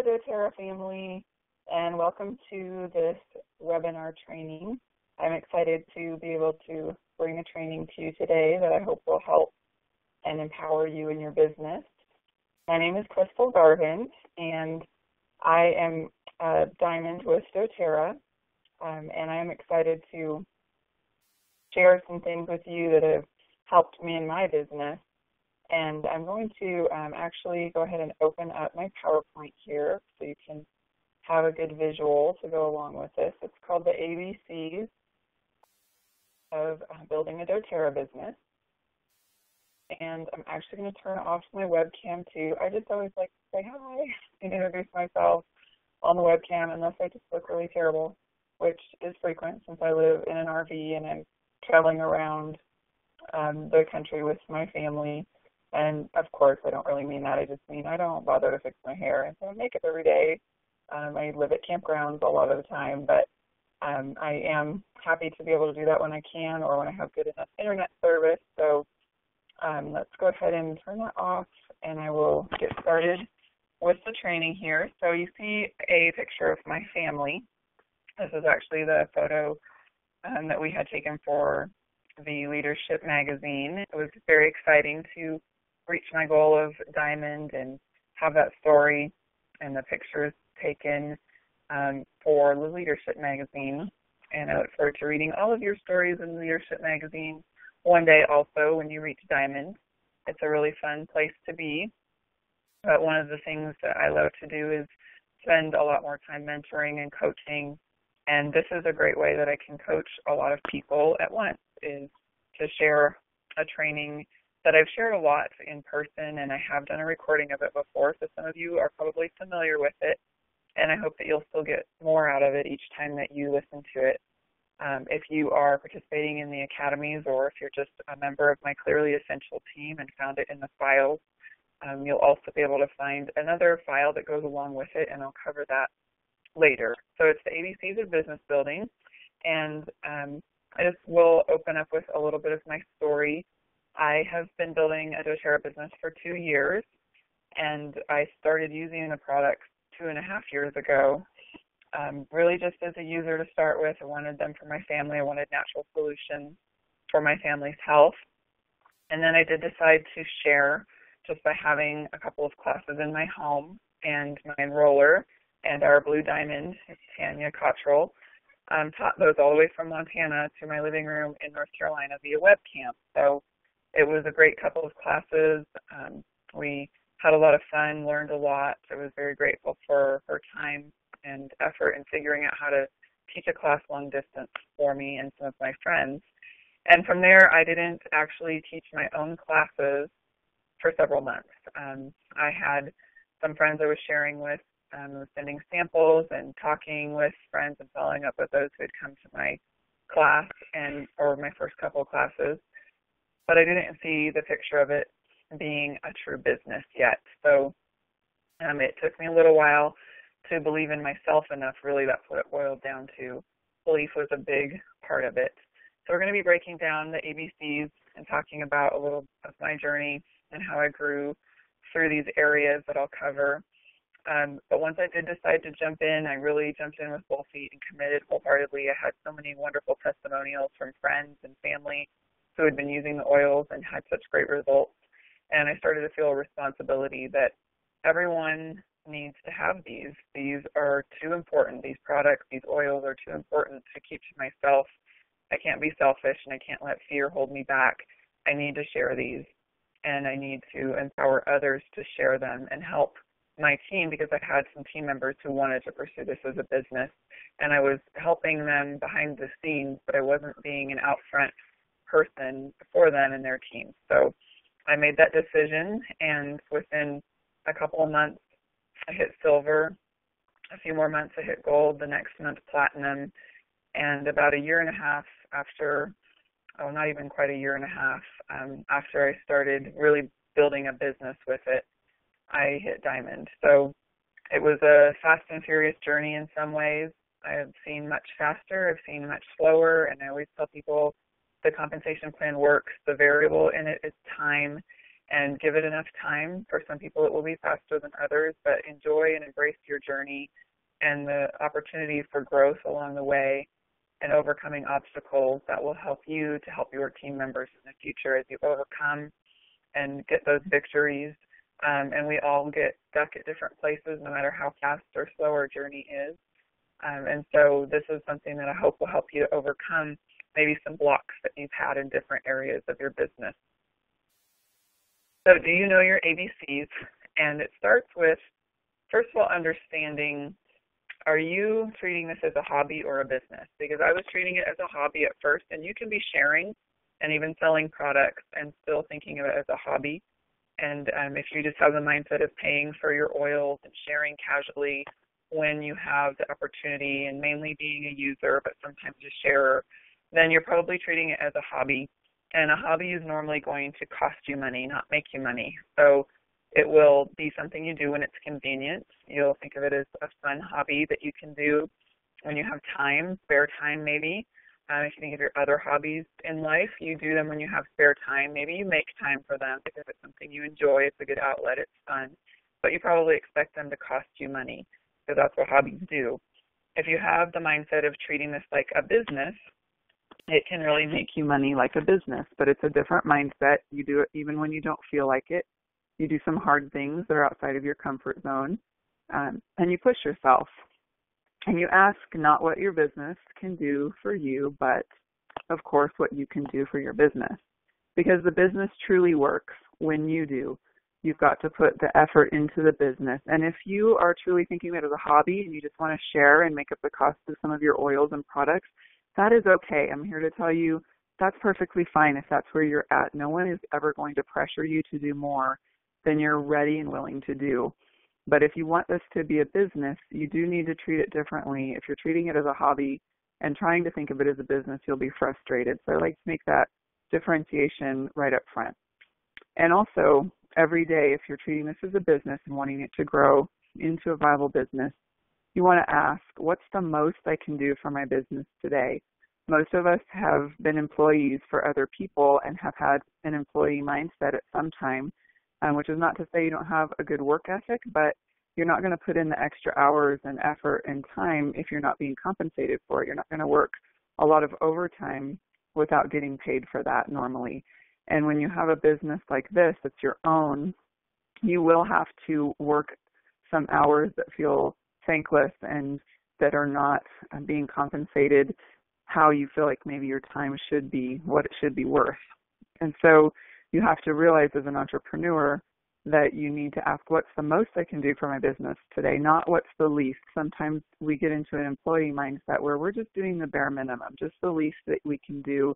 dōTERRA family, and welcome to this webinar training. I'm excited to be able to bring a training to you today that I hope will help and empower you in your business. My name is Garvin, and I am a diamond with dōTERRA, and I am excited to share some things with you that have helped me in my business. And I'm going to actually go ahead and open up my PowerPoint here so you can have a good visual to go along with this. It's called the ABCs of building a dōTERRA business. And I'm actually going to turn off my webcam too. I just always like to say hi and introduce myself on the webcam unless I just look really terrible, which is frequent since I live in an RV and I'm traveling around the country with my family. And, of course, I don't really mean that. I just mean I don't bother to fix my hair. And so I make up every day. I live at campgrounds a lot of the time, but I am happy to be able to do that when I can or when I have good enough internet service. So let's go ahead and turn that off, and I will get started with the training here. So you see a picture of my family. This is actually the photo that we had taken for the Leadership magazine. It was very exciting to reach my goal of diamond and have that story and the pictures taken for the Leadership magazine. And I look forward to reading all of your stories in the Leadership magazine one day also when you reach diamond. It's a really fun place to be. But one of the things that I love to do is spend a lot more time mentoring and coaching. And this is a great way that I can coach a lot of people at once, is to share a training that I've shared a lot in person, and I have done a recording of it before, so some of you are probably familiar with it, and I hope that you'll still get more out of it each time that you listen to it. If you are participating in the academies or if you're just a member of my Clearly Essential team and found it in the files, you'll also be able to find another file that goes along with it, and I'll cover that later. So it's the ABCs of business building, and I just will open up with a little bit of my story. I have been building a dōTERRA business for 2 years, and I started using the products 2.5 years ago, really just as a user to start with. I wanted them for my family. I wanted natural solutions for my family's health. And then I did decide to share just by having a couple of classes in my home, and my enroller and our blue diamond, Tanya Cottrell, taught those all the way from Montana to my living room in North Carolina via webcam. So it was a great couple of classes. We had a lot of fun, learned a lot. I was very grateful for her time and effort in figuring out how to teach a class long distance for me and some of my friends. And from there, I didn't actually teach my own classes for several months. I had some friends I was sharing with, was sending samples and talking with friends and following up with those who had come to my class or my first couple of classes. But I didn't see the picture of it being a true business yet. So it took me a little while to believe in myself enough. Really, that's what it boiled down to. Belief was a big part of it. So we're going to be breaking down the ABCs and talking about a little of my journey and how I grew through these areas that I'll cover. But once I did decide to jump in, I really jumped in with both feet and committed wholeheartedly. I had so many wonderful testimonials from friends and family who had been using the oils and had such great results. And I started to feel a responsibility that everyone needs to have these. These are too important. These products, these oils are too important to keep to myself. I can't be selfish, and I can't let fear hold me back. I need to share these, and I need to empower others to share them and help my team, because I had some team members who wanted to pursue this as a business, and I was helping them behind the scenes, but I wasn't being an out front person for them and their team. So I made that decision, and within a couple of months, I hit silver. A few more months, I hit gold. The next month, platinum. And about 1.5 years after, not even quite 1.5 years, after I started really building a business with it, I hit diamond. So it was a fast and furious journey in some ways. I have seen much faster. I've seen much slower. And I always tell people the compensation plan works. The variable in it is time. and give it enough time. For some people, it will be faster than others, but enjoy and embrace your journey and the opportunities for growth along the way and overcoming obstacles that will help you to help your team members in the future as you overcome and get those victories. And we all get stuck at different places, no matter how fast or slow our journey is. And so this is something that I hope will help you to overcome maybe some blocks that you've had in different areas of your business. So do you know your ABCs? And it starts with, first of all, understanding, are you treating this as a hobby or a business? Because I was treating it as a hobby at first, and you can be sharing and even selling products and still thinking of it as a hobby. And if you just have the mindset of paying for your oils and sharing casually when you have the opportunity and mainly being a user, but sometimes a sharer, then you're probably treating it as a hobby. And a hobby is normally going to cost you money, not make you money. So it will be something you do when it's convenient. You'll think of it as a fun hobby that you can do when you have time, spare time maybe. If you think of your other hobbies in life, you do them when you have spare time. Maybe you make time for them because it's something you enjoy. It's a good outlet. It's fun. But you probably expect them to cost you money because that's what hobbies do. If you have the mindset of treating this like a business, it can really make you money like a business. But it's a different mindset. You do it even when you don't feel like it. You do some hard things that are outside of your comfort zone, and you push yourself. And you ask not what your business can do for you, but, of course, what you can do for your business. Because the business truly works when you do. You've got to put the effort into the business. And if you are truly thinking of it as a hobby and you just want to share and make up the cost of some of your oils and products, that is okay. I'm here to tell you that's perfectly fine if that's where you're at. No one is ever going to pressure you to do more than you're ready and willing to do. But if you want this to be a business, you do need to treat it differently. If you're treating it as a hobby and trying to think of it as a business, you'll be frustrated. So I like to make that differentiation right up front. And also, every day, if you're treating this as a business and wanting it to grow into a viable business, you want to ask, what's the most I can do for my business today? Most of us have been employees for other people and have had an employee mindset at some time. Which is not to say you don't have a good work ethic, but you're not going to put in the extra hours and effort and time if you're not being compensated for it. You're not going to work a lot of overtime without getting paid for that normally. And when you have a business like this that's your own, you will have to work some hours that feel thankless and that are not being compensated how you feel like maybe your time should be, what it should be worth. And so you have to realize as an entrepreneur that you need to ask, what's the most I can do for my business today, not what's the least. Sometimes we get into an employee mindset where we're just doing the bare minimum, just the least that we can do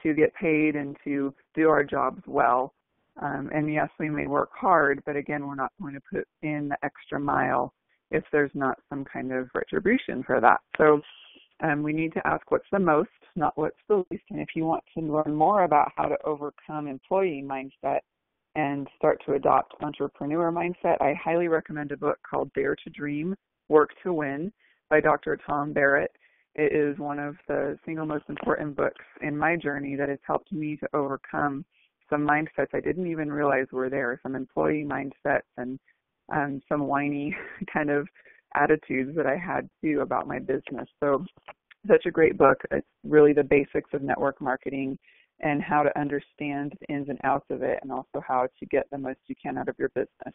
to get paid and to do our jobs well. And yes, we may work hard, but again, we're not going to put in the extra mile if there's not some kind of retribution for that. So we need to ask what's the most, not what's the least. And if you want to learn more about how to overcome employee mindset and start to adopt entrepreneur mindset, I highly recommend a book called Dare to Dream, Work to Win by Dr. Tom Barrett. It is one of the single most important books in my journey that has helped me to overcome some mindsets I didn't even realize were there, some employee mindsets and some whiny kind of attitudes that I had too about my business. So such a great book. It's really the basics of network marketing and how to understand the ins and outs of it and also how to get the most you can out of your business.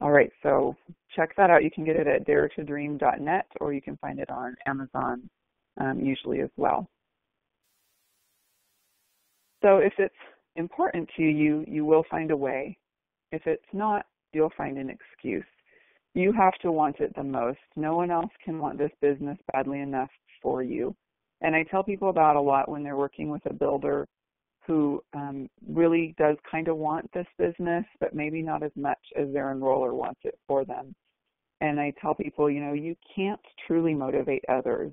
All right, so check that out. You can get it at daretodream.net or you can find it on Amazon usually as well. So if it's important to you, you will find a way. If it's not, you'll find an excuse. You have to want it the most. No one else can want this business badly enough for you. And I tell people about a lot when they're working with a builder who really does kind of want this business, but maybe not as much as their enroller wants it for them. And I tell people, you can't truly motivate others.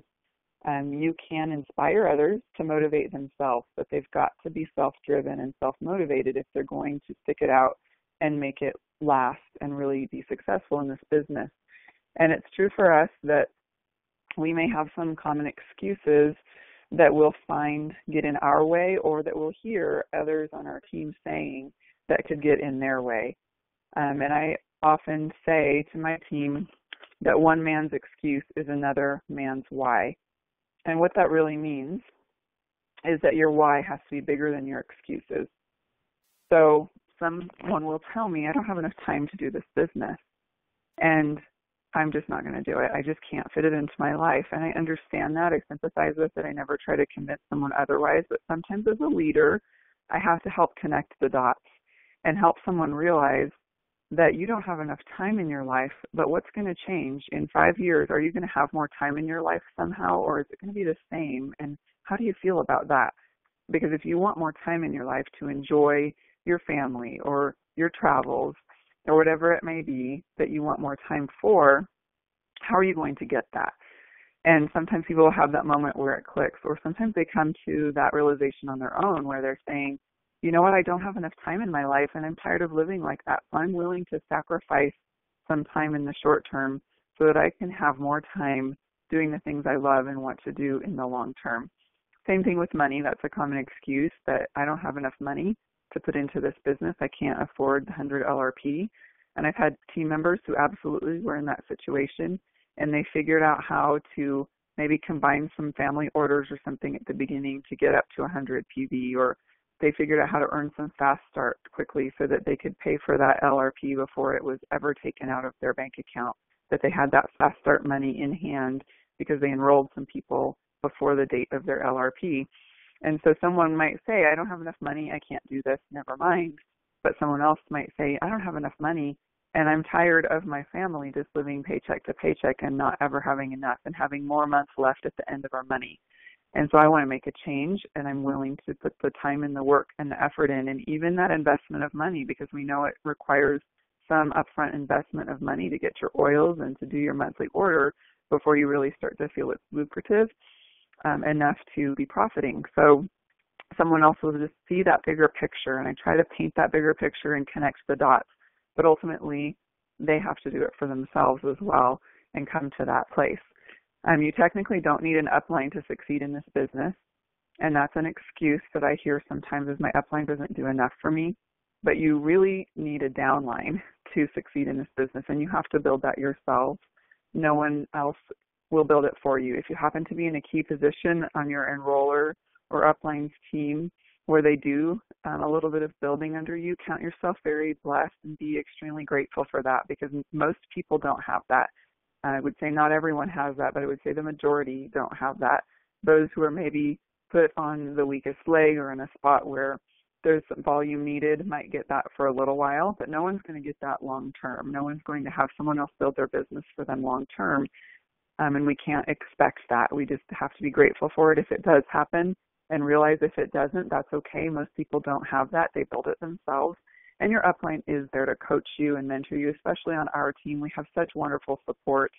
You can inspire others to motivate themselves, but they've got to be self-driven and self-motivated if they're going to stick it out and make it last and really be successful in this business. And it's true for us that we may have some common excuses that we'll find get in our way or that we'll hear others on our team saying. that could get in their way. And I often say to my team that one man's excuse is another man's why. And what that really means is that your why has to be bigger than your excuses. So someone will tell me, I don't have enough time to do this business, and I'm just not going to do it. I just can't fit it into my life. And I understand that. I sympathize with it. I never try to convince someone otherwise. But sometimes as a leader, I have to help connect the dots and help someone realize that you don't have enough time in your life, but what's going to change in 5 years? Are you going to have more time in your life somehow, or is it going to be the same? And how do you feel about that? Because if you want more time in your life to enjoy your family or your travels or whatever it may be that you want more time for, how are you going to get that? And sometimes people will have that moment where it clicks, or sometimes they come to that realization on their own where they're saying, you know what, I don't have enough time in my life and I'm tired of living like that. So I'm willing to sacrifice some time in the short term so that I can have more time doing the things I love and want to do in the long term. Same thing with money. That's a common excuse, that I don't have enough money to put into this business. I can't afford the 100 LRP. And I've had team members who absolutely were in that situation, and they figured out how to maybe combine some family orders or something at the beginning to get up to 100 PV, or they figured out how to earn some fast start quickly so that they could pay for that LRP before it was ever taken out of their bank account, that they had that fast start money in hand because they enrolled some people before the date of their LRP. And so someone might say, I don't have enough money, I can't do this, never mind. But someone else might say, I don't have enough money and I'm tired of my family just living paycheck to paycheck and not ever having enough and having more months left at the end of our money. And so I want to make a change, and I'm willing to put the time and the work and the effort in, and even that investment of money, because we know it requires some upfront investment of money to get your oils and to do your monthly order before you really start to feel it's lucrative enough to be profiting. So someone else will just see that bigger picture, and I try to paint that bigger picture and connect the dots. But ultimately, they have to do it for themselves as well and come to that place. You technically don't need an upline to succeed in this business, and that's an excuse that I hear sometimes is my upline doesn't do enough for me. But you really need a downline to succeed in this business, and you have to build that yourself. No one else will build it for you. If you happen to be in a key position on your enroller or upline's team where they do a little bit of building under you, count yourself very blessed and be extremely grateful for that, because most people don't have that. I would say not everyone has that, but I would say the majority don't have that. Those who are maybe put on the weakest leg or in a spot where there's some volume needed might get that for a little while, but no one's going to get that long term. No one's going to have someone else build their business for them long term, and we can't expect that. We just have to be grateful for it if it does happen and realize if it doesn't, that's okay. Most people don't have that. They build it themselves. And your upline is there to coach you and mentor you, especially on our team. We have such wonderful support.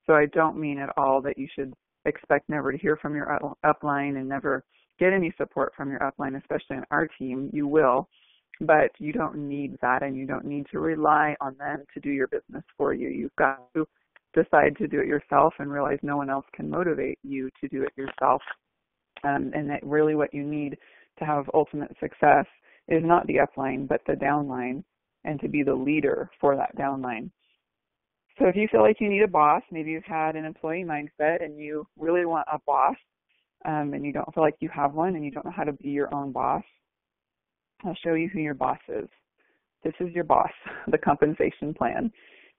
So I don't mean at all that you should expect never to hear from your upline and never get any support from your upline, especially on our team. You will, but you don't need that, and you don't need to rely on them to do your business for you. You've got to decide to do it yourself and realize no one else can motivate you to do it yourself. And that really what you need to have ultimate success is not the upline, but the downline, and to be the leader for that downline. So if you feel like you need a boss, maybe you've had an employee mindset and you really want a boss, and you don't feel like you have one and you don't know how to be your own boss, I'll show you who your boss is. This is your boss, the compensation plan.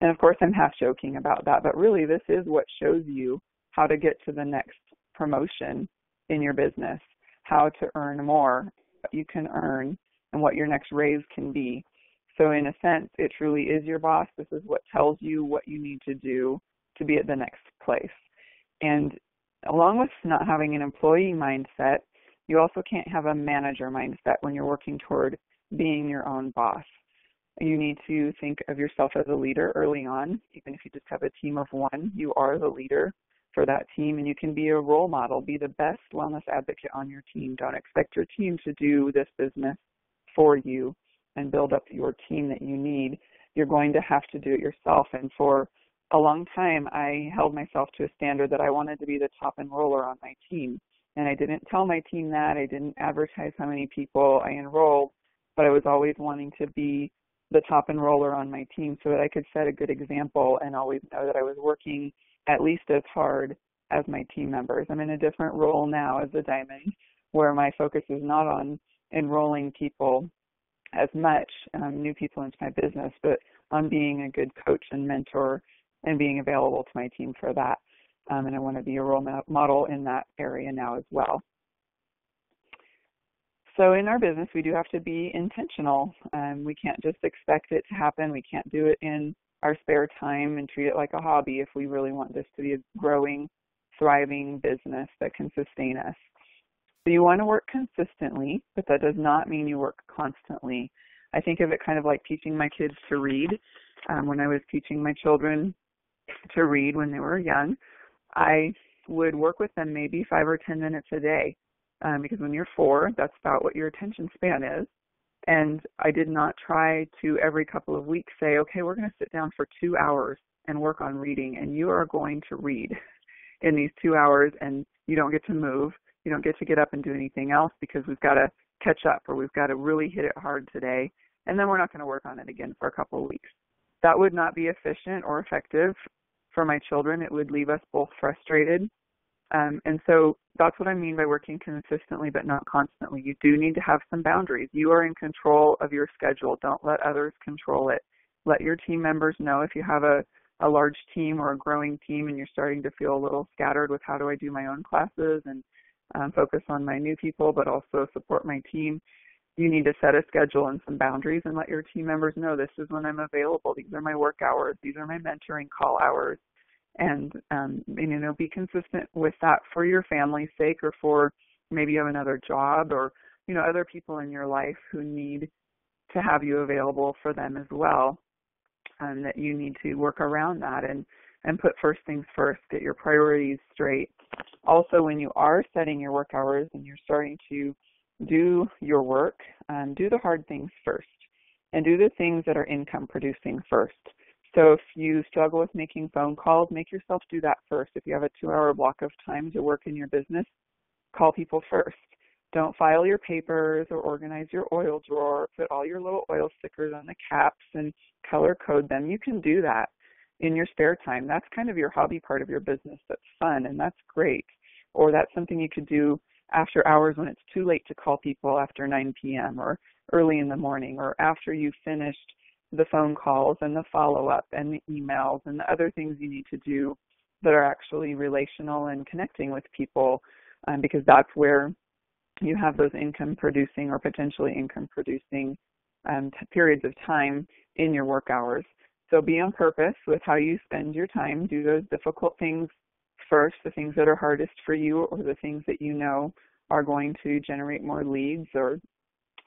And of course, I'm half joking about that, but really this is what shows you how to get to the next promotion in your business, how to earn more, what you can earn, and what your next raise can be. So in a sense, it truly is your boss. This is what tells you what you need to do to be at the next place. And along with not having an employee mindset, you also can't have a manager mindset when you're working toward being your own boss. You need to think of yourself as a leader early on. Even if you just have a team of one, you are the leader for that team, and you can be a role model, be the best wellness advocate on your team. Don't expect your team to do this business for you and build up your team that you need. You're going to have to do it yourself. And for a long time, I held myself to a standard that I wanted to be the top enroller on my team. And I didn't tell my team that. I didn't advertise how many people I enrolled, but I was always wanting to be the top enroller on my team so that I could set a good example and always know that I was working at least as hard as my team members. I'm in a different role now as a diamond, where my focus is not on enrolling people as much, new people into my business, but on being a good coach and mentor and being available to my team for that. And I want to be a role model in that area now as well. So in our business, we do have to be intentional. We can't just expect it to happen. We can't do it in our spare time and treat it like a hobby if we really want this to be a growing, thriving business that can sustain us. So you want to work consistently, but that does not mean you work constantly. I think of it kind of like teaching my kids to read. When I was teaching my children to read when they were young, I would work with them maybe 5 or 10 minutes a day. Because when you're 4, that's about what your attention span is. And I did not try to every couple of weeks say, okay, we're going to sit down for 2 hours and work on reading, and you are going to read in these 2 hours, and you don't get to move. You don't get to get up and do anything else because we've got to catch up, or we've got to really hit it hard today, and then we're not going to work on it again for a couple of weeks. That would not be efficient or effective for my children. It would leave us both frustrated. And so that's what I mean by working consistently but not constantly. You do need to have some boundaries. You are in control of your schedule. Don't let others control it. Let your team members know if you have a large team or a growing team and you're starting to feel a little scattered with how do I do my own classes and focus on my new people but also support my team. You need to set a schedule and some boundaries and let your team members know this is when I'm available. These are my work hours. These are my mentoring call hours. And be consistent with that for your family's sake, or for maybe you have another job, or, other people in your life who need to have you available for them as well, and that you need to work around that and put first things first, get your priorities straight. Also, when you are setting your work hours and you're starting to do your work, do the hard things first and do the things that are income producing first. So if you struggle with making phone calls, make yourself do that first. If you have a 2-hour block of time to work in your business, call people first. Don't file your papers or organize your oil drawer, put all your little oil stickers on the caps and color code them. You can do that in your spare time. That's kind of your hobby part of your business. That's fun and that's great. Or that's something you could do after hours when it's too late to call people after 9 p.m. or early in the morning, or after you've finished the phone calls and the follow-up and the emails and the other things you need to do that are actually relational and connecting with people, because that's where you have those income-producing or potentially income-producing periods of time in your work hours. So be on purpose with how you spend your time. Do those difficult things first, the things that are hardest for you, or the things that you know are going to generate more leads or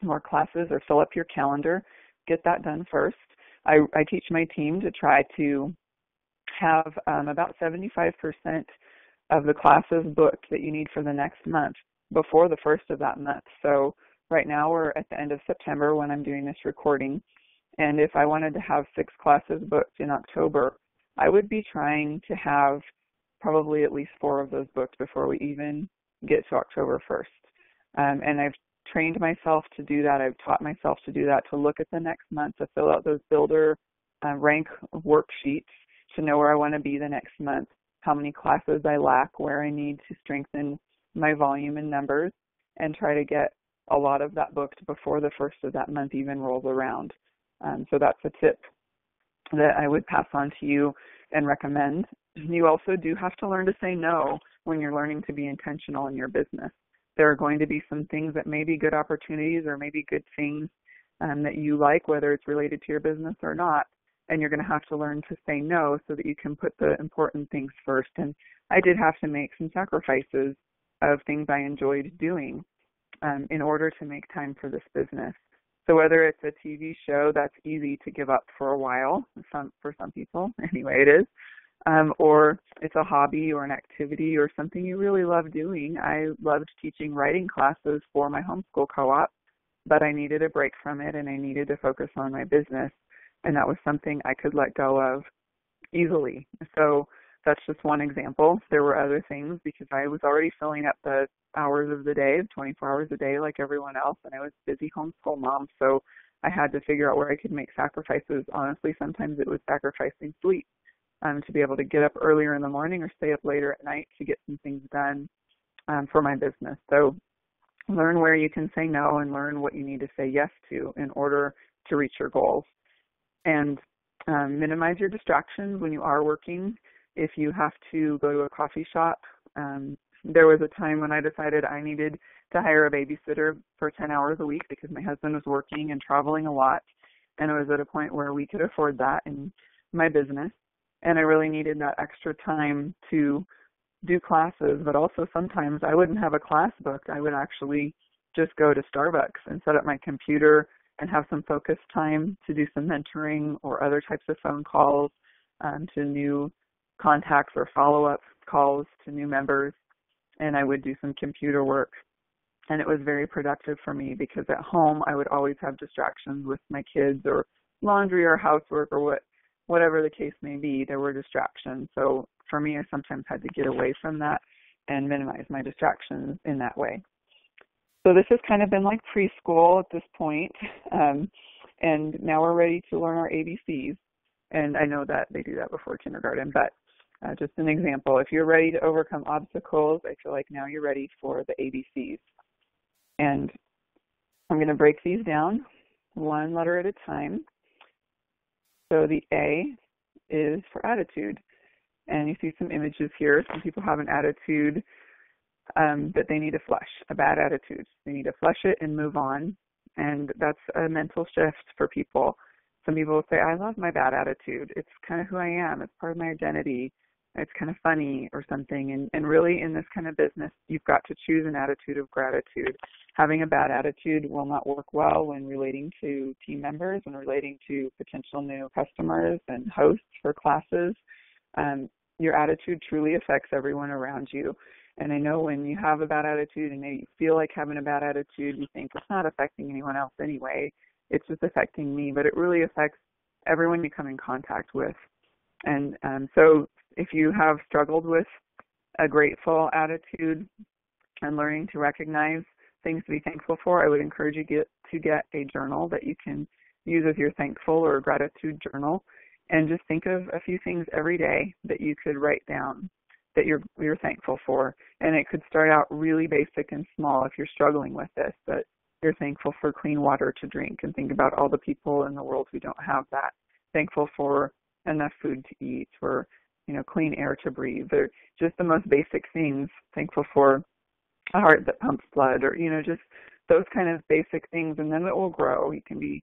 more classes or fill up your calendar. Get that done first. I teach my team to try to have about 75% of the classes booked that you need for the next month before the first of that month. So right now we're at the end of September when I'm doing this recording. And if I wanted to have 6 classes booked in October, I would be trying to have probably at least 4 of those booked before we even get to October 1st. And I've trained myself to do that. I've taught myself to do that, to look at the next month, to fill out those builder rank worksheets, to know where I want to be the next month, how many classes I lack, where I need to strengthen my volume and numbers, and try to get a lot of that booked before the first of that month even rolls around. So that's a tip that I would pass on to you and recommend. You also do have to learn to say no when you're learning to be intentional in your business. There are going to be some things that may be good opportunities or maybe good things that you like, whether it's related to your business or not, and you're going to have to learn to say no so that you can put the important things first. And I did have to make some sacrifices of things I enjoyed doing in order to make time for this business. So whether it's a TV show, that's easy to give up for a while, for some people, anyway it is, or it's a hobby or an activity or something you really love doing. I loved teaching writing classes for my homeschool co-op, but I needed a break from it and I needed to focus on my business, and that was something I could let go of easily. So that's just one example. There were other things because I was already filling up the hours of the day, 24 hours a day like everyone else, and I was a busy homeschool mom, so I had to figure out where I could make sacrifices. Honestly, sometimes it was sacrificing sleep to be able to get up earlier in the morning or stay up later at night to get some things done for my business. So learn where you can say no and learn what you need to say yes to in order to reach your goals. And minimize your distractions when you are working. If you have to go to a coffee shop, there was a time when I decided I needed to hire a babysitter for 10 hours a week because my husband was working and traveling a lot. And I was at a point where we could afford that in my business. And I really needed that extra time to do classes, but also sometimes I wouldn't have a class booked. I would actually just go to Starbucks and set up my computer and have some focused time to do some mentoring or other types of phone calls to new contacts or follow-up calls to new members. And I would do some computer work. And it was very productive for me because at home I would always have distractions with my kids or laundry or housework or whatever the case may be. There were distractions. So for me, I sometimes had to get away from that and minimize my distractions in that way. So this has kind of been like preschool at this point, and now we're ready to learn our ABCs. And I know that they do that before kindergarten, but just an example. If you're ready to overcome obstacles, I feel like now you're ready for the ABCs. And I'm going to break these down one letter at a time. So the A is for attitude. And you see some images here. Some people have an attitude that they need to flush, a bad attitude. They need to flush it and move on. And that's a mental shift for people. Some people will say, I love my bad attitude. It's kind of who I am. It's part of my identity. It's kind of funny or something. And really in this kind of business, you've got to choose an attitude of gratitude. Having a bad attitude will not work well when relating to team members and relating to potential new customers and hosts for classes. Your attitude truly affects everyone around you. And I know when you have a bad attitude and you feel like having a bad attitude, you think it's not affecting anyone else anyway. It's just affecting me, but it really affects everyone you come in contact with. And so if you have struggled with a grateful attitude and learning to recognize things to be thankful for, I would encourage you to get a journal that you can use as your thankful or gratitude journal. And just think of a few things every day that you could write down that you're thankful for. And it could start out really basic and small if you're struggling with this, but you're thankful for clean water to drink and think about all the people in the world who don't have that. Thankful for enough food to eat, for clean air to breathe. They're just the most basic things. Thankful for a heart that pumps blood, or just those kind of basic things, and then it will grow. You can be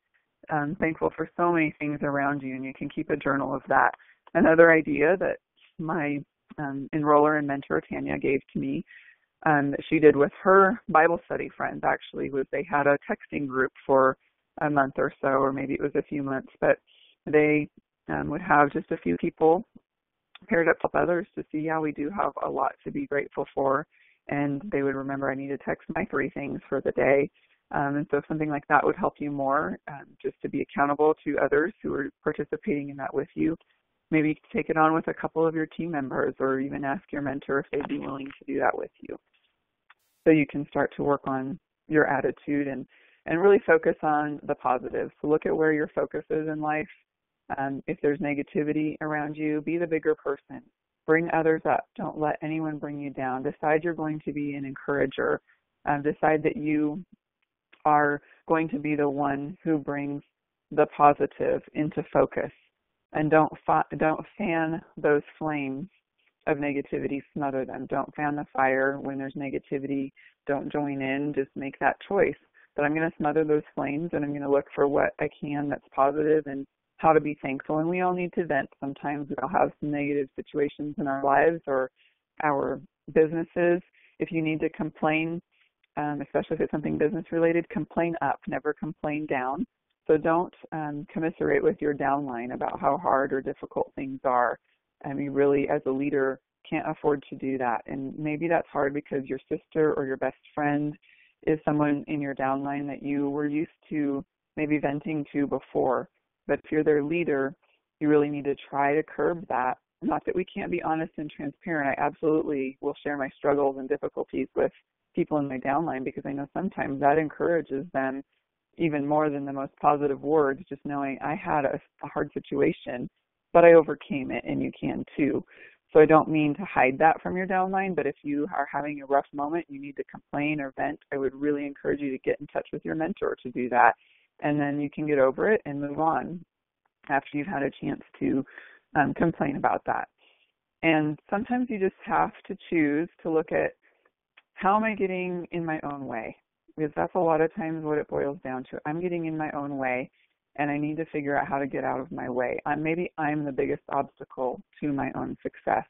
thankful for so many things around you, and you can keep a journal of that. Another idea that my enroller and mentor Tanya gave to me that she did with her Bible study friends actually was they had a texting group for a month or so, or maybe it was a few months, but they would have just a few people paired up with others to see, we do have a lot to be grateful for, and they would remember I need to text my 3 things for the day. And so something like that would help you more, just to be accountable to others who are participating in that with you. Maybe take it on with a couple of your team members, or even ask your mentor if they'd be willing to do that with you. So you can start to work on your attitude and really focus on the positive. So look at where your focus is in life. If there's negativity around you, be the bigger person. Bring others up. Don't let anyone bring you down. Decide you're going to be an encourager. Decide that you are going to be the one who brings the positive into focus. And don't fan those flames of negativity, smother them. Don't fan the fire when there's negativity. Don't join in. Just make that choice. But I'm going to smother those flames, and I'm going to look for what I can that's positive and how to be thankful. And we all need to vent. Sometimes we'll have some negative situations in our lives or our businesses. If you need to complain, especially if it's something business related, complain up, never complain down. So don't commiserate with your downline about how hard or difficult things are. I mean, really, as a leader, can't afford to do that. And maybe that's hard because your sister or your best friend is someone in your downline that you were used to maybe venting to before. But if you're their leader, you really need to try to curb that Not that we can't be honest and transparent. I absolutely will share my struggles and difficulties with people in my downline, because I know sometimes that encourages them even more than the most positive words, just knowing I had a hard situation, but I overcame it, and you can too. So I don't mean to hide that from your downline, but if you are having a rough moment, you need to complain or vent, I would really encourage you to get in touch with your mentor to do that. And then you can get over it and move on after you've had a chance to complain about that. And sometimes you just have to choose to look at, how am I getting in my own way? Because that's a lot of times what it boils down to. I'm getting in my own way, and I need to figure out how to get out of my way. Maybe I'm the biggest obstacle to my own success.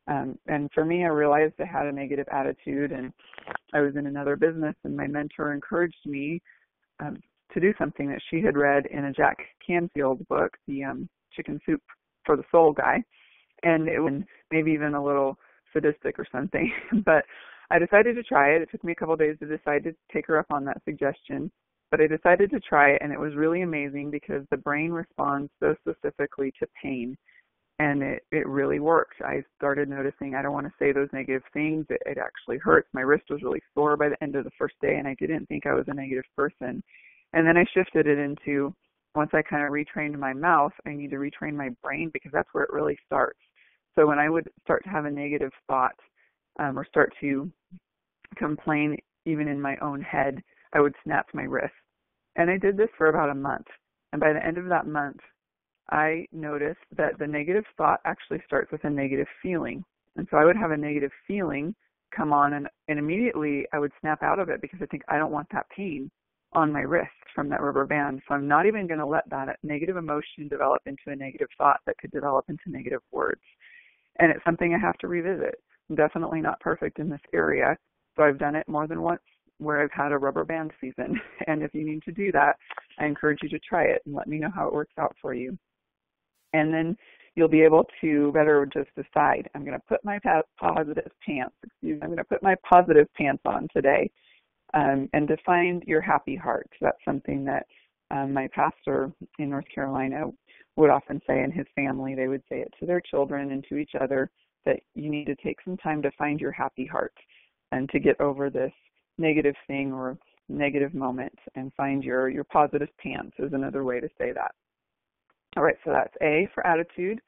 And for me, I realized I had a negative attitude, and I was in another business, and my mentor encouraged me to do something that she had read in a Jack Canfield book, the Chicken Soup for the Soul guy. And it was maybe even a little sadistic or something, but I decided to try it. It took me a couple of days to decide to take her up on that suggestion, but I decided to try it, and it was really amazing because the brain responds so specifically to pain, and it really worked. I started noticing I don't want to say those negative things. It actually hurts. My wrist was really sore by the end of the first day, and I didn't think I was a negative person. And then I shifted it into, once I kind of retrained my mouth, I need to retrain my brain, because that's where it really starts. So when I would start to have a negative thought, or start to complain even in my own head, I would snap my wrist. And I did this for about a month. And by the end of that month, I noticed that the negative thought actually starts with a negative feeling. And so I would have a negative feeling come on, and immediately I would snap out of it, because I think, I don't want that pain on my wrist from that rubber band. So I'm not even going to let that negative emotion develop into a negative thought that could develop into negative words. And it's something I have to revisit. I'm definitely not perfect in this area, so I've done it more than once where I've had a rubber band season. And if you need to do that, I encourage you to try it and let me know how it works out for you. And then you'll be able to better just decide, I'm going to put my positive pants on today, and to find your happy heart. That's something that my pastor in North Carolina would often say, in his family. They would say it to their children and to each other, that you need to take some time to find your happy heart and to get over this negative thing or negative moment, and find your positive pants is another way to say that. All right, so that's A for attitude.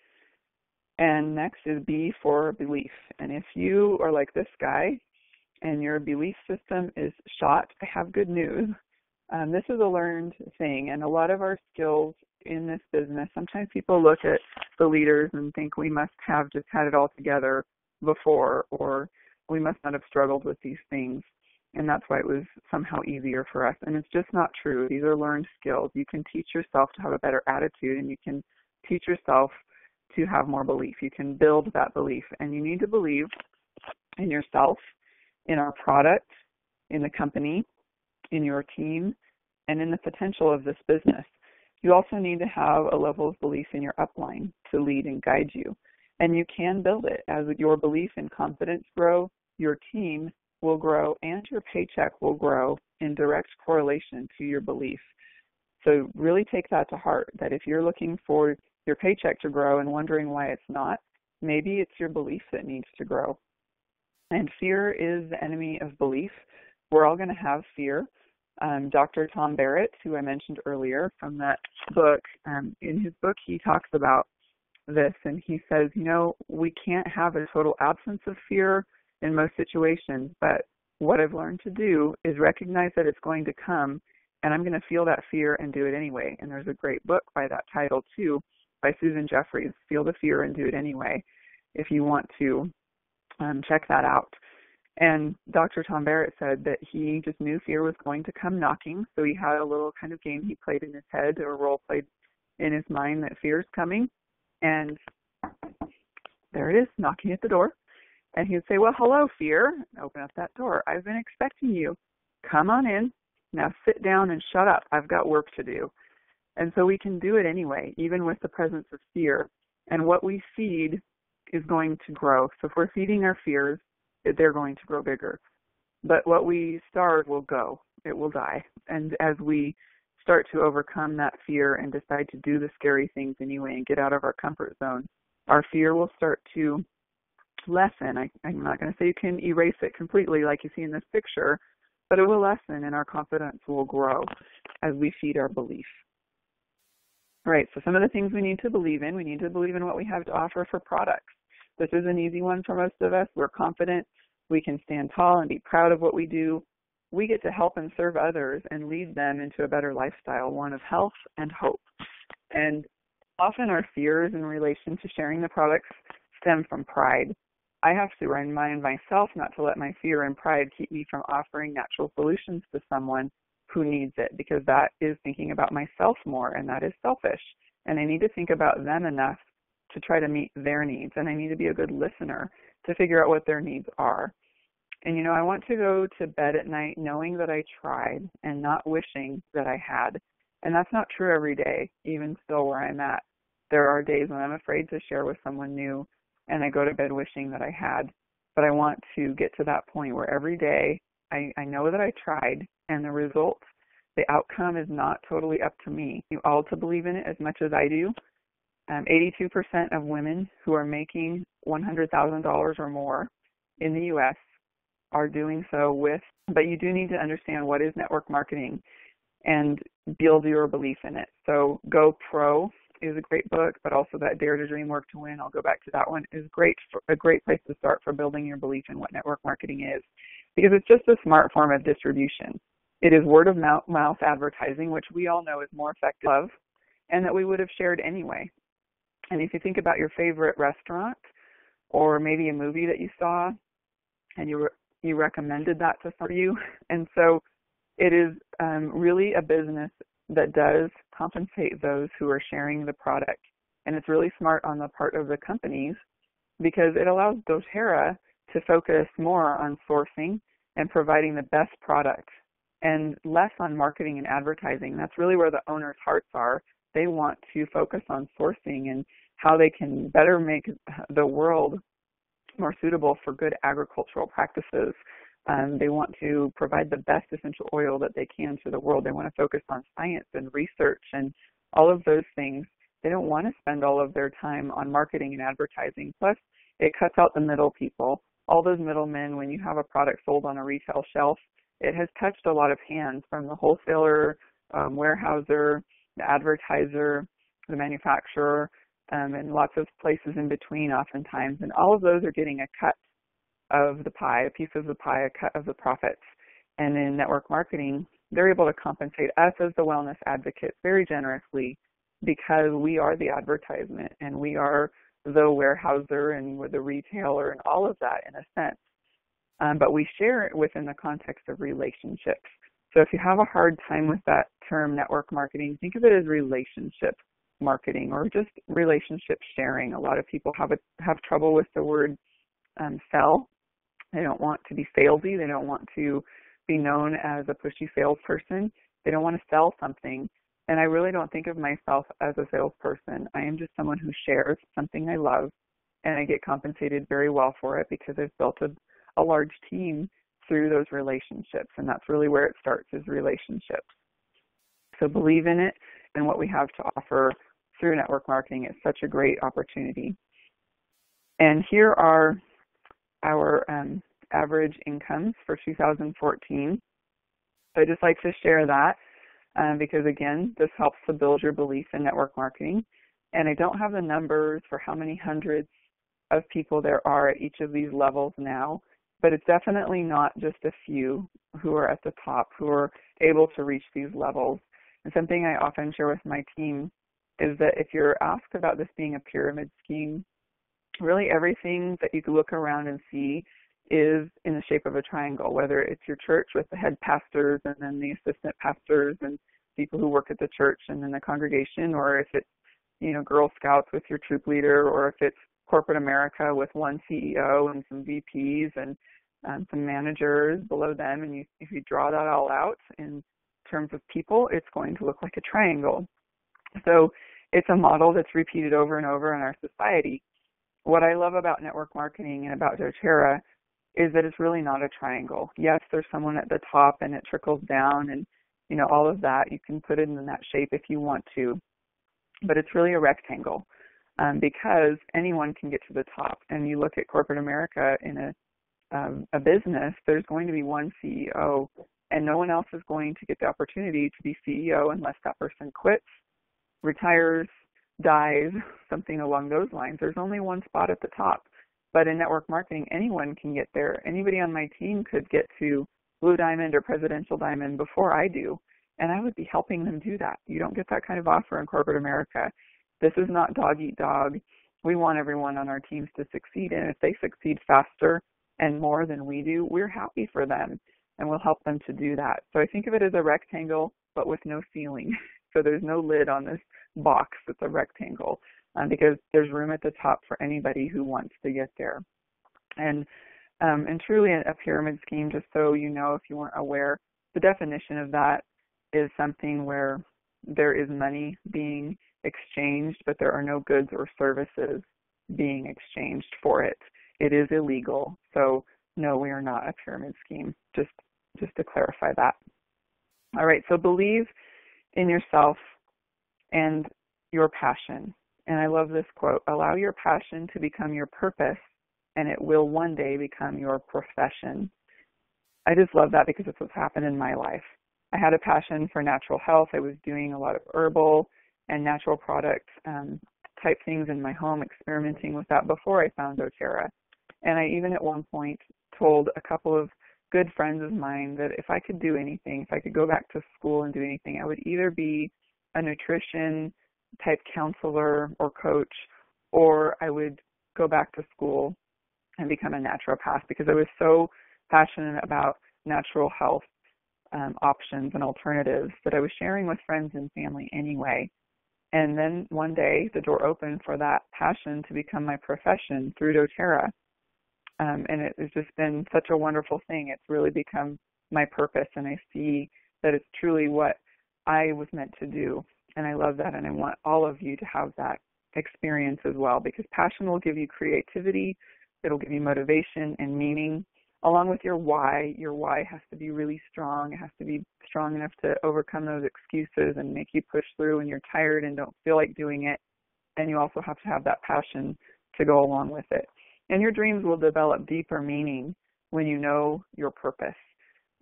And next is B for belief. And if you are like this guy and your belief system is shot, I have good news. This is a learned thing, and a lot of our skills in this business, sometimes people look at the leaders and think we must have just had it all together before, or we must not have struggled with these things, and that's why it was somehow easier for us. And it's just not true. These are learned skills. You can teach yourself to have a better attitude, and you can teach yourself to have more belief. You can build that belief, and you need to believe in yourself, in our product, in the company, in your team, and in the potential of this business. You also need to have a level of belief in your upline to lead and guide you. And you can build it. As your belief and confidence grow, your team will grow and your paycheck will grow in direct correlation to your belief. So really take that to heart, that if you're looking for your paycheck to grow and wondering why it's not, maybe it's your belief that needs to grow. And fear is the enemy of belief. We're all going to have fear. Dr. Tom Barrett, who I mentioned earlier from that book, in his book he talks about this, and he says, we can't have a total absence of fear in most situations, but what I've learned to do is recognize that it's going to come, and I'm going to feel that fear and do it anyway. And there's a great book by that title too, by Susan Jeffries, Feel the Fear and Do It Anyway, if you want to check that out. And Dr. Tom Barrett said that he just knew fear was going to come knocking, so he had a little kind of game he played in his head, or role played in his mind, that fear is coming. And there it is, knocking at the door. And he'd say, well, hello, fear. Open up that door. I've been expecting you. Come on in. Now sit down and shut up. I've got work to do. And so we can do it anyway, even with the presence of fear. And what we feed is going to grow. So if we're feeding our fears, they're going to grow bigger. But what we starve will go. It will die. And as we start to overcome that fear and decide to do the scary things anyway and get out of our comfort zone, our fear will start to lessen. I'm not going to say you can erase it completely like you see in this picture, but it will lessen and our confidence will grow as we feed our belief. All right, so some of the things we need to believe in. We need to believe in what we have to offer for products. This is an easy one for most of us. We're confident. We can stand tall and be proud of what we do. We get to help and serve others and lead them into a better lifestyle, one of health and hope. And often our fears in relation to sharing the products stem from pride. I have to remind myself not to let my fear and pride keep me from offering natural solutions to someone who needs it, because that is thinking about myself more, and that is selfish. And I need to think about them enough to try to meet their needs, and I need to be a good listener to figure out what their needs are. And, I want to go to bed at night knowing that I tried and not wishing that I had. And that's not true every day, even still where I'm at. There are days when I'm afraid to share with someone new, and I go to bed wishing that I had. But I want to get to that point where every day I know that I tried, and the result, the outcome is not totally up to me. You all to believe in it as much as I do. 82% of women who are making $100,000 or more in the U.S. are doing so but you do need to understand what is network marketing and build your belief in it. So Go Pro is a great book, but also that Dare to Dream, Work to Win, I'll go back to that one, is a great place to start for building your belief in what network marketing is, because it's just a smart form of distribution. It is word of mouth advertising, which we all know is more effective, and that we would have shared anyway. And if you think about your favorite restaurant or maybe a movie that you saw and you recommended that to some of you, and so it is really a business that does compensate those who are sharing the product. And it's really smart on the part of the companies because it allows dōTERRA to focus more on sourcing and providing the best product and less on marketing and advertising. That's really where the owner's hearts are. They want to focus on sourcing and how they can better make the world more suitable for good agricultural practices. They want to provide the best essential oil that they can to the world. They want to focus on science and research and all of those things. They don't want to spend all of their time on marketing and advertising. Plus, it cuts out the middle people. All those middlemen, when you have a product sold on a retail shelf, it has touched a lot of hands from the wholesaler, warehouser, the advertiser, the manufacturer, and lots of places in between oftentimes. And all of those are getting a cut of the pie, a piece of the pie, a cut of the profits. And in network marketing, they're able to compensate us as the wellness advocates very generously because we are the advertisement and we are the warehouser and we're the retailer and all of that in a sense. But we share it within the context of relationships. So if you have a hard time with that term network marketing, think of it as relationship marketing or just relationship sharing. A lot of people have trouble with the word sell. They don't want to be salesy. They don't want to be known as a pushy salesperson. They don't want to sell something. And I really don't think of myself as a salesperson. I am just someone who shares something I love, and I get compensated very well for it because I've built a large team through those relationships. And that's really where it starts, is relationships. So believe in it and what we have to offer through network marketing is such a great opportunity. And here are our average incomes for 2014. So I'd just like to share that because, again, this helps to build your belief in network marketing. And I don't have the numbers for how many hundreds of people there are at each of these levels now, but it's definitely not just a few who are at the top who are able to reach these levels. And something I often share with my team is that if you're asked about this being a pyramid scheme, really everything that you can look around and see is in the shape of a triangle, whether it's your church with the head pastors and then the assistant pastors and people who work at the church and then the congregation, or if it's, Girl Scouts with your troop leader, or if it's corporate America with one CEO and some VPs and some managers below them. And if you draw that all out in terms of people, it's going to look like a triangle. So it's a model that's repeated over and over in our society. What I love about network marketing and about dōTERRA is that it's really not a triangle. Yes, there's someone at the top and it trickles down and, all of that. You can put it in that shape if you want to, but it's really a rectangle. because anyone can get to the top. And you look at corporate America in a business, there's going to be one CEO, and no one else is going to get the opportunity to be CEO unless that person quits, retires, dies, something along those lines. There's only one spot at the top. But in network marketing, anyone can get there. Anybody on my team could get to Blue Diamond or Presidential Diamond before I do, and I would be helping them do that. You don't get that kind of offer in corporate America. This is not dog eat dog. We want everyone on our teams to succeed, and if they succeed faster and more than we do, we're happy for them, and we'll help them to do that. So I think of it as a rectangle, but with no ceiling. So there's no lid on this box. It's a rectangle because there's room at the top for anybody who wants to get there. And truly a pyramid scheme, just so you know if you weren't aware, the definition of that is something where there is money being exchanged, but there are no goods or services being exchanged for it. It is illegal. So no, we are not a pyramid scheme, just to clarify that. All right, so believe in yourself and your passion. And I love this quote, allow your passion to become your purpose, and it will one day become your profession. I just love that because it's what's happened in my life. I had a passion for natural health. I was doing a lot of herbal and natural product type things in my home, experimenting with that before I found dōTERRA. And I even at one point told a couple of good friends of mine that if I could do anything, if I could go back to school and do anything, I would either be a nutrition type counselor or coach, or I would go back to school and become a naturopath because I was so passionate about natural health options and alternatives that I was sharing with friends and family anyway. And then one day the door opened for that passion to become my profession through dōTERRA. And it has just been such a wonderful thing. It's really become my purpose, and I see that it's truly what I was meant to do. And I love that, and I want all of you to have that experience as well, because passion will give you creativity, it'll give you motivation and meaning, along with your why. Your why has to be really strong. It has to be strong enough to overcome those excuses and make you push through when you're tired and don't feel like doing it. And you also have to have that passion to go along with it. And your dreams will develop deeper meaning when you know your purpose.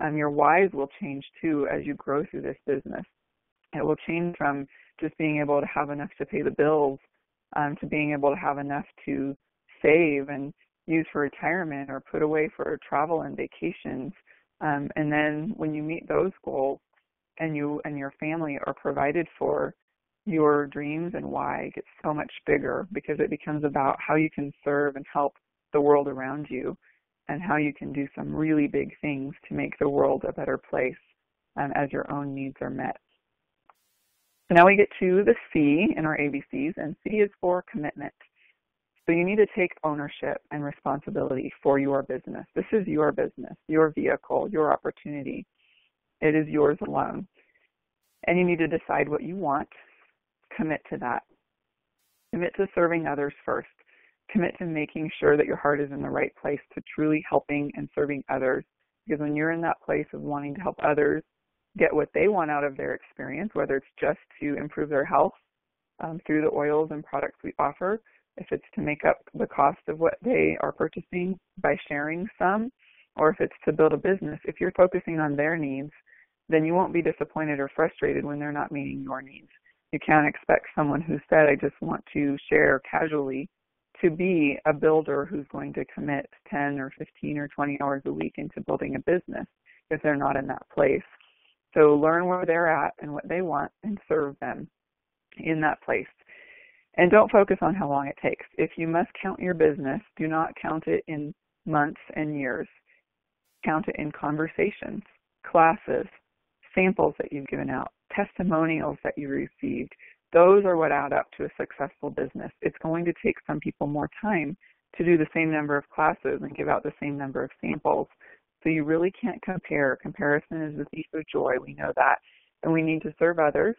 Your whys will change too as you grow through this business. It will change from just being able to have enough to pay the bills to being able to have enough to save and use for retirement or put away for travel and vacations. And then when you meet those goals and you and your family are provided for, your dreams and why gets so much bigger because it becomes about how you can serve and help the world around you and how you can do some really big things to make the world a better place as your own needs are met. So now we get to the C in our ABCs, and C is for commitment. So you need to take ownership and responsibility for your business. This is your business, your vehicle, your opportunity. It is yours alone. And you need to decide what you want. Commit to that. Commit to serving others first. Commit to making sure that your heart is in the right place to truly helping and serving others. Because when you're in that place of wanting to help others get what they want out of their experience, whether it's just to improve their health through the oils and products we offer, if it's to make up the cost of what they are purchasing by sharing some, or if it's to build a business, if you're focusing on their needs, then you won't be disappointed or frustrated when they're not meeting your needs. You can't expect someone who said, I just want to share casually, to be a builder who's going to commit 10 or 15 or 20 hours a week into building a business if they're not in that place. So learn where they're at and what they want and serve them in that place. And don't focus on how long it takes. If you must count your business, do not count it in months and years. Count it in conversations, classes, samples that you've given out, testimonials that you received. Those are what add up to a successful business. It's going to take some people more time to do the same number of classes and give out the same number of samples. So you really can't compare. Comparison is the thief of joy. We know that. And we need to serve others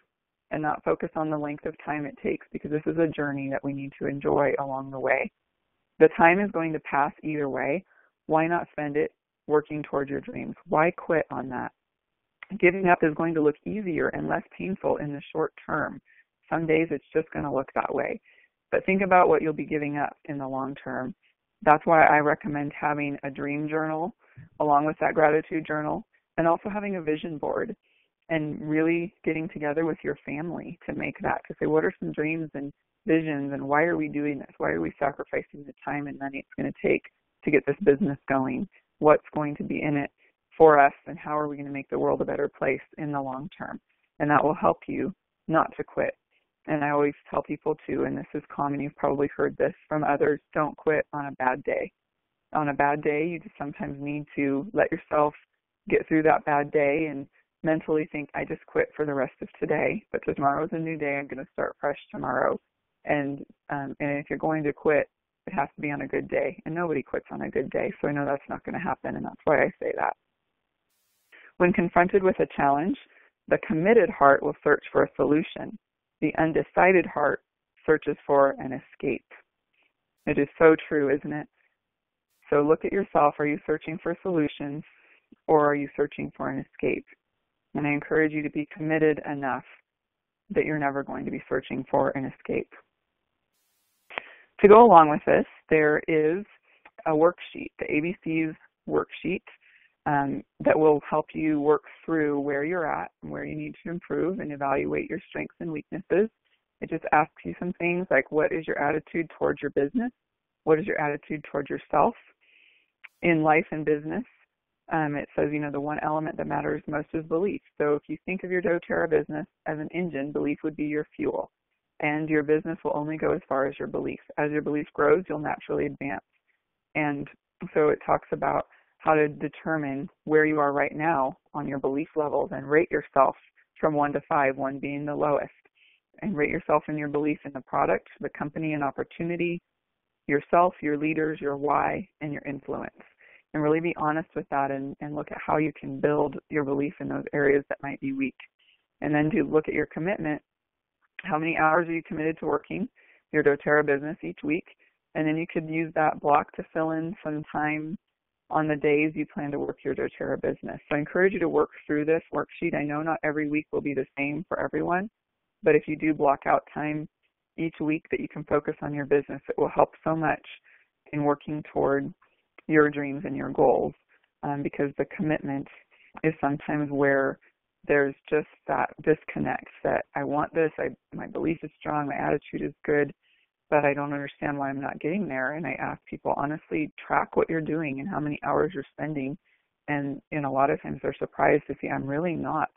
and not focus on the length of time it takes, because this is a journey that we need to enjoy along the way. The time is going to pass either way. Why not spend it working towards your dreams? Why quit on that? Giving up is going to look easier and less painful in the short term. Some days it's just going to look that way. But think about what you'll be giving up in the long term. That's why I recommend having a dream journal along with that gratitude journal, and also having a vision board and really getting together with your family to make that, to say, what are some dreams and visions, and why are we doing this? Why are we sacrificing the time and money it's going to take to get this business going? What's going to be in it for us, and how are we going to make the world a better place in the long term? And that will help you not to quit. And I always tell people too, and this is common, you've probably heard this from others, don't quit on a bad day. On a bad day, you just sometimes need to let yourself get through that bad day and mentally think, I just quit for the rest of today, but tomorrow's a new day, I'm going to start fresh tomorrow. And if you're going to quit, it has to be on a good day, and nobody quits on a good day, so I know that's not going to happen, and that's why I say that. When confronted with a challenge, the committed heart will search for a solution. The undecided heart searches for an escape. It is so true, isn't it? So look at yourself. Are you searching for solutions, or are you searching for an escape? And I encourage you to be committed enough that you're never going to be searching for an escape. To go along with this, there is a worksheet, the ABCs worksheet, that will help you work through where you're at and where you need to improve and evaluate your strengths and weaknesses. It just asks you some things like, what is your attitude towards your business? What is your attitude towards yourself? In life and business, it says, the one element that matters most is belief. So if you think of your dōTERRA business as an engine, belief would be your fuel. And your business will only go as far as your belief. As your belief grows, you'll naturally advance. And so it talks about how to determine where you are right now on your belief levels and rate yourself from 1 to 5, 1 being the lowest. And rate yourself in your belief in the product, the company and opportunity, yourself, your leaders, your why, and your influence. And really be honest with that and look at how you can build your belief in those areas that might be weak. And then to look at your commitment. How many hours are you committed to working your dōTERRA business each week? And then you could use that block to fill in some time on the days you plan to work your dōTERRA business. So I encourage you to work through this worksheet. I know not every week will be the same for everyone, but if you do block out time each week that you can focus on your business, it will help so much in working toward your dreams and your goals, because the commitment is sometimes where there's just that disconnect that I want this, my belief is strong, my attitude is good, but I don't understand why I'm not getting there. And I ask people, honestly, track what you're doing and how many hours you're spending. And a lot of times they're surprised to see I'm really not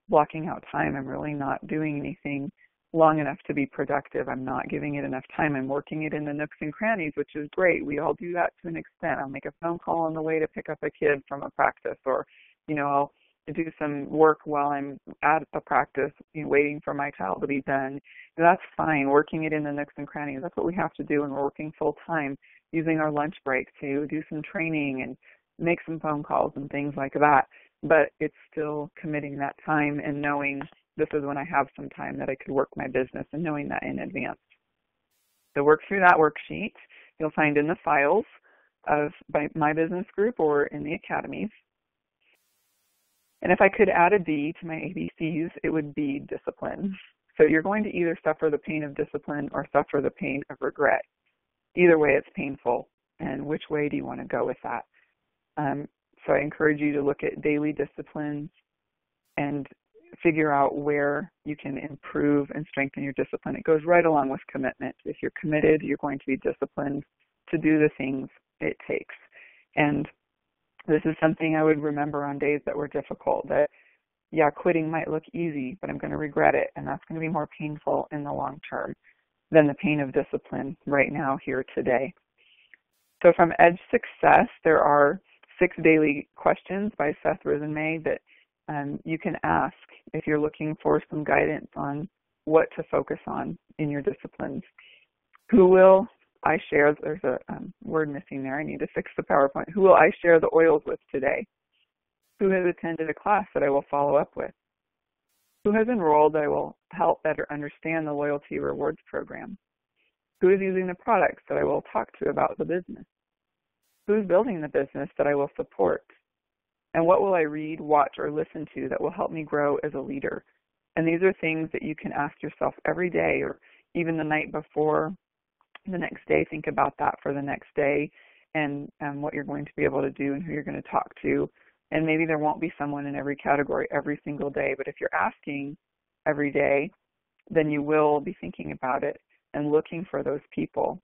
blocking out time. I'm really not doing anything long enough to be productive. I'm not giving it enough time. I'm working it in the nooks and crannies, which is great. We all do that to an extent. I'll make a phone call on the way to pick up a kid from a practice, or, I'll do some work while I'm at a practice, waiting for my child to be done. That's fine. Working it in the nooks and crannies, that's what we have to do when we're working full time, using our lunch break to do some training and make some phone calls and things like that. But it's still committing that time and knowing this is when I have some time that I could work my business, and knowing that in advance. So work through that worksheet. You'll find in the files of my business group or in the academies. And if I could add a D to my ABCs, it would be discipline. So you're going to either suffer the pain of discipline or suffer the pain of regret. Either way, it's painful. And which way do you want to go with that? So I encourage you to look at daily disciplines and figure out where you can improve and strengthen your discipline. It goes right along with commitment. If you're committed, you're going to be disciplined to do the things it takes. And this is something I would remember on days that were difficult, that, quitting might look easy, but I'm going to regret it. And that's going to be more painful in the long term than the pain of discipline right now, here today. So from Edge Success, there are 6 daily questions by Seth Risenmay that you can ask if you're looking for some guidance on what to focus on in your disciplines. Who will I share? There's a word missing there. I need to fix the PowerPoint. Who will I share the oils with today? Who has attended a class that I will follow up with? Who has enrolled that I will help better understand the loyalty rewards program? Who is using the products that I will talk to about the business? Who is building the business that I will support? And what will I read, watch, or listen to that will help me grow as a leader? And these are things that you can ask yourself every day, or even the night before the next day, think about that for the next day and what you're going to be able to do and who you're going to talk to. And maybe there won't be someone in every category every single day, but if you're asking every day, then you will be thinking about it and looking for those people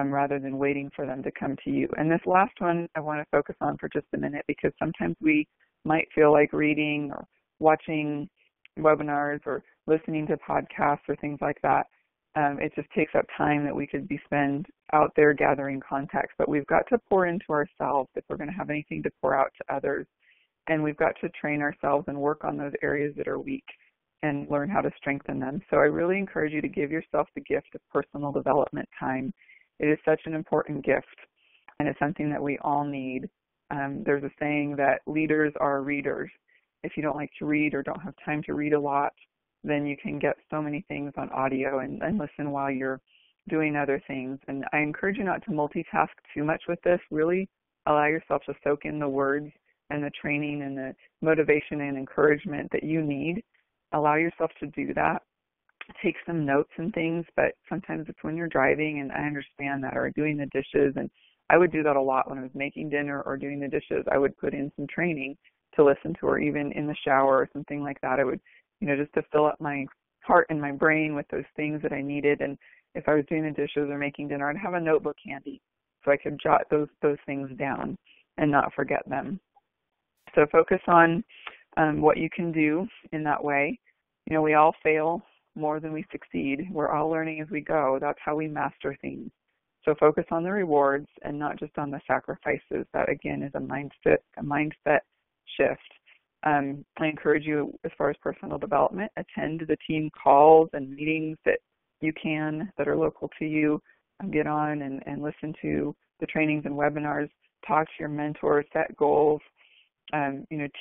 rather than waiting for them to come to you. And this last one I want to focus on for just a minute, because sometimes we might feel like reading or watching webinars or listening to podcasts or things like that. It just takes up time that we could be spent out there gathering contacts. But we've got to pour into ourselves if we're going to have anything to pour out to others. And we've got to train ourselves and work on those areas that are weak and learn how to strengthen them. So I really encourage you to give yourself the gift of personal development time. It is such an important gift, and it's something that we all need. There's a saying that leaders are readers. If you don't like to read or don't have time to read a lot, then you can get so many things on audio and listen while you're doing other things. And I encourage you not to multitask too much with this. Really allow yourself to soak in the words and the training and the motivation and encouragement that you need. Allow yourself to do that. Take some notes and things, but sometimes it's when you're driving, and I understand that, or doing the dishes. And I would do that a lot when I was making dinner or doing the dishes. I would put in some training to listen to, or even in the shower or something like that. I would, just to fill up my heart and my brain with those things that I needed. And if I was doing the dishes or making dinner, I'd have a notebook handy so I could jot those things down and not forget them. So focus on what you can do in that way. We all fail more than we succeed. We're all learning as we go. That's how we master things. So focus on the rewards and not just on the sacrifices. That, again, is a mindset shift. I encourage you, as far as personal development, attend the team calls and meetings that you can, that are local to you. Get on and listen to the trainings and webinars. Talk to your mentors, set goals.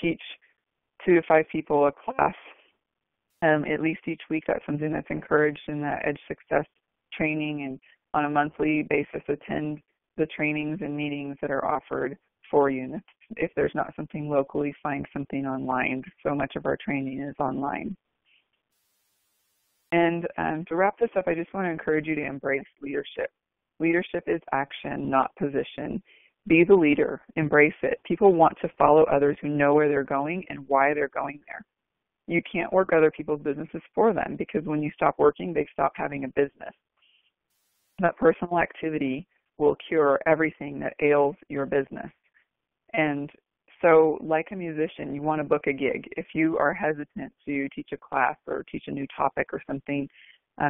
Teach 2 to 5 people a class at least each week. That's something that's encouraged in that Edge Success training, and on a monthly basis attend the trainings and meetings that are offered for you. And if there's not something locally, find something online. So much of our training is online. And to wrap this up, I just want to encourage you to embrace leadership. Leadership is action, not position. Be the leader. Embrace it. People want to follow others who know where they're going and why they're going there. You can't work other people's businesses for them, because when you stop working, they stop having a business. That personal activity will cure everything that ails your business. And so, like a musician, you want to book a gig. If you are hesitant to teach a class or teach a new topic or something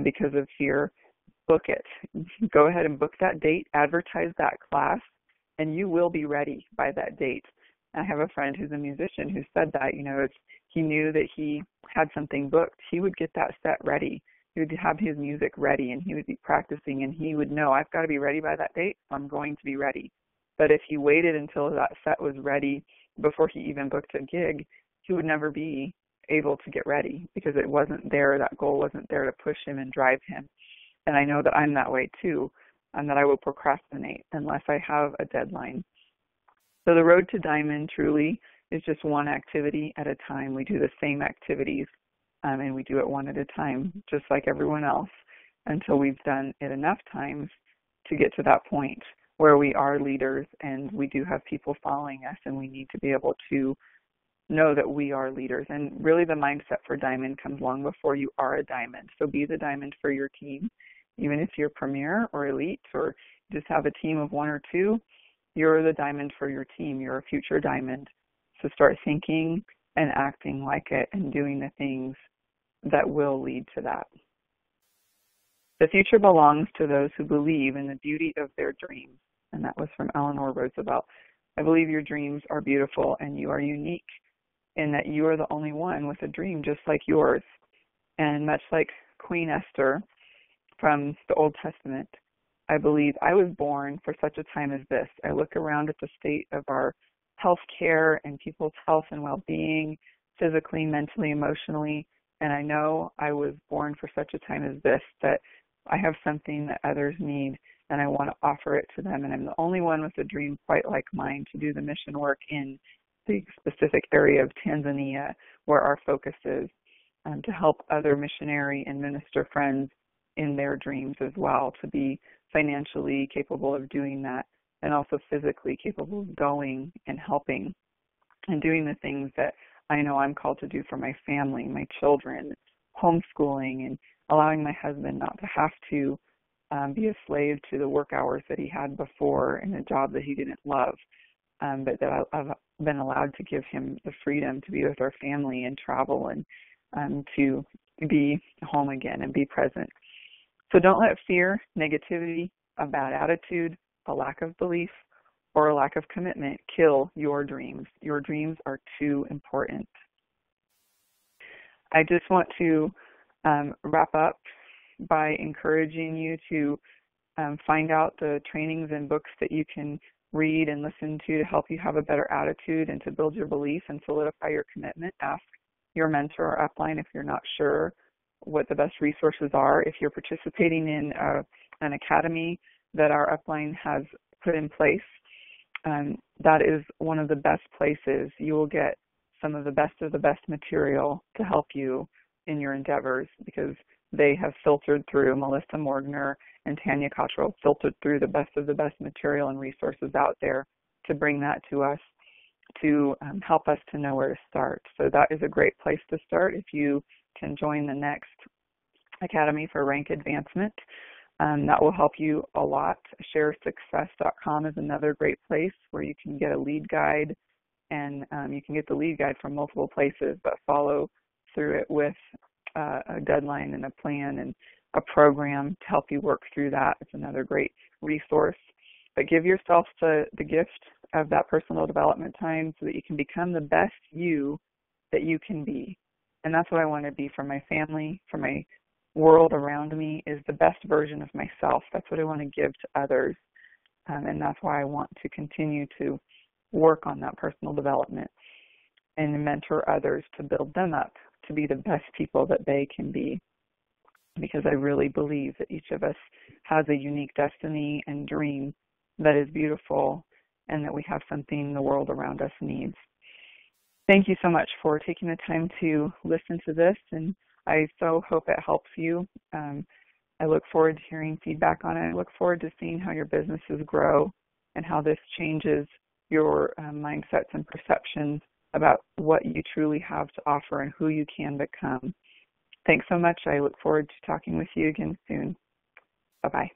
because of fear, book it. Go ahead and book that date, advertise that class, and you will be ready by that date. I have a friend who's a musician who said that, if he knew that he had something booked, he would get that set ready. He would have his music ready, and he would be practicing, and he would know, I've got to be ready by that date, so I'm going to be ready. But if he waited until that set was ready before he even booked a gig, he would never be able to get ready, because it wasn't there, that goal wasn't there to push him and drive him. And I know that I'm that way too, and that I will procrastinate unless I have a deadline. So the road to diamond truly is just one activity at a time. We do the same activities, and we do it one at a time, just like everyone else, until we've done it enough times to get to that point where we are leaders and we do have people following us, and we need to be able to know that we are leaders. And really the mindset for diamond comes long before you are a diamond. So be the diamond for your team. Even if you're premier or elite or just have a team of 1 or 2, you're the diamond for your team. You're a future diamond. So start thinking and acting like it and doing the things that will lead to that. The future belongs to those who believe in the beauty of their dreams. And that was from Eleanor Roosevelt. I believe your dreams are beautiful, and you are unique in that you are the only one with a dream just like yours. And much like Queen Esther from the Old Testament, I believe I was born for such a time as this. I look around at the state of our health care and people's health and well-being, physically, mentally, emotionally, and I know I was born for such a time as this, that I have something that others need, and I want to offer it to them. And I'm the only one with a dream quite like mine to do the mission work in the specific area of Tanzania, where our focus is, to help other missionary and minister friends in their dreams as well, to be financially capable of doing that, and also physically capable of going and helping and doing the things that I know I'm called to do for my family, my children, homeschooling, and allowing my husband not to have to be a slave to the work hours that he had before in a job that he didn't love, but that I've been allowed to give him the freedom to be with our family and travel and to be home again and be present. So don't let fear, negativity, a bad attitude, a lack of belief, or a lack of commitment kill your dreams. Your dreams are too important. I just want to wrap up by encouraging you to find out the trainings and books that you can read and listen to help you have a better attitude and to build your belief and solidify your commitment. Ask your mentor or upline if you're not sure what the best resources are. If you're participating in an academy that our upline has put in place, that is one of the best places. You will get some of the best material to help you in your endeavors, because they have filtered through, Melissa Morgner and Tanya Cottrell filtered through the best of the best material and resources out there to bring that to us, to help us to know where to start. So that is a great place to start if you can join the next Academy for Rank Advancement. That will help you a lot. ShareSuccess.com is another great place where you can get a lead guide, and you can get the lead guide from multiple places, but follow through it with a deadline and a plan and a program to help you work through that. It's another great resource. But give yourself the gift of that personal development time so that you can become the best you that you can be. And that's what I want to be for my family, for my world around me, is the best version of myself. That's what I want to give to others. And that's why I want to continue to work on that personal development and mentor others to build them up to be the best people that they can be. Because I really believe that each of us has a unique destiny and dream that is beautiful, and that we have something the world around us needs. Thank you so much for taking the time to listen to this, and I so hope it helps you. I look forward to hearing feedback on it. I look forward to seeing how your businesses grow and how this changes your mindsets and perceptions about what you truly have to offer and who you can become. Thanks so much. I look forward to talking with you again soon. Bye-bye.